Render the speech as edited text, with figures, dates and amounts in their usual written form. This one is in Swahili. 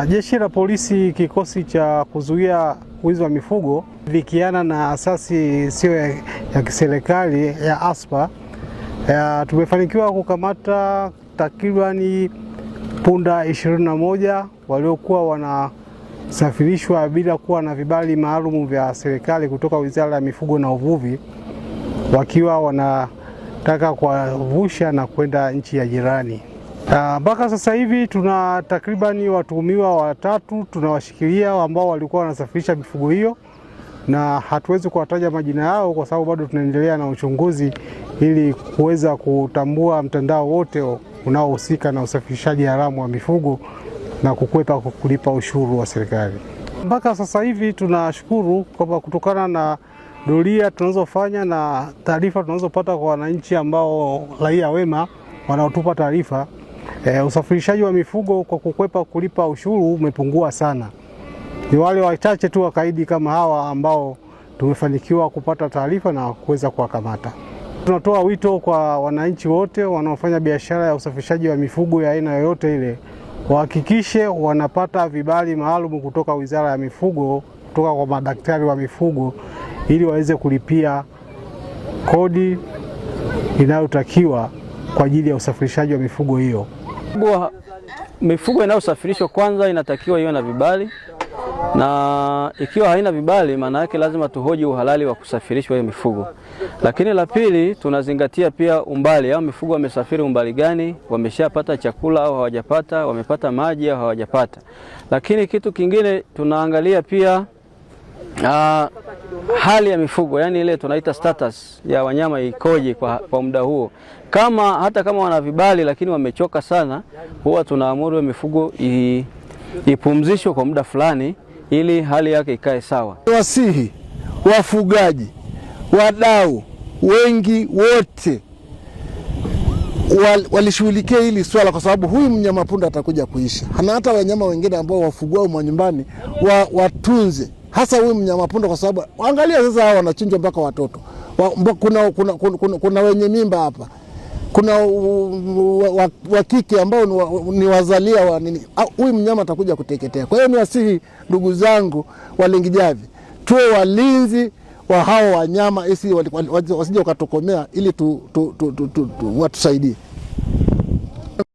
Jeshi la Polisi kikosi cha kuzuia wizi wa mifugo vikiana na asasi sio ya kiserikali ya ASPA tumefanikiwa kukamata takribani punda 21 waliokuwa wanasafirishwa bila kuwa na vibali maalum vya serikali kutoka Wizara ya Mifugo na Uvuvi, wakiwa wanataka kuwavusha na kwenda nchi ya jirani. Mpaka sasa hivi tuna takribani watuhumiwa watatu tunawashikilia ambao walikuwa wanasafirisha mifugo hiyo, na hatuwezi kuwataja majina yao kwa sababu bado tunaendelea na uchunguzi ili kuweza kutambua mtandao wote unaohusika na usafirishaji haramu wa mifugo na kukwepa kulipa ushuru wa serikali. Mpaka sasa hivi tunashukuru kwamba kutokana na doria tunazofanya na taarifa tunazopata kwa wananchi ambao raia wema wanaotupa taarifa, usafirishaji wa mifugo kwa kukwepa kulipa ushuru umepungua sana. Ni wale wachache tu wakaidi kama hawa ambao tumefanikiwa kupata taarifa na kuweza kuwakamata. Tunatoa wito kwa wananchi wote wanaofanya biashara ya usafirishaji wa mifugo ya aina yoyote ile, wahakikishe wanapata vibali maalum kutoka Wizara ya Mifugo, kutoka kwa madaktari wa mifugo, ili waweze kulipia kodi inayotakiwa kwa ajili ya usafirishaji wa mifugo hiyo. Mifugo inayosafirishwa kwanza inatakiwa iwe na vibali, na ikiwa haina vibali maana yake lazima tuhoji uhalali wa kusafirishwa hiyo mifugo. Lakini la pili, tunazingatia pia umbali, au mifugo wamesafiri umbali gani, wameshapata chakula au hawajapata, wamepata maji au hawajapata. Lakini kitu kingine tunaangalia pia hali ya mifugo, yani ile tunaita status ya wanyama ikoje kwa muda huo. Hata kama wana vibali lakini wamechoka sana, huwa tunaamuru mifugo ipumzishwe kwa muda fulani ili hali yake ikae sawa. Wasihi wafugaji, wadau wengi wote walishughulikia hili swala, kwa sababu huyu mnyama punda atakuja kuisha. Hana hata wanyama wengine ambao wafugwao manyumbani watunze, hasa huyu mnyama punda, kwa sababu angalia sasa hao wanachinjwa mpaka watoto. Kuna wenye mimba hapa, kuna wakike ambao ni wazalia wa nini. Huyu mnyama atakuja kuteketea. Kwa hiyo ni wasihi ndugu zangu Walengijavi, tuwe walinzi wa hao wanyama, wasije wakatokomea, ili watusaidie.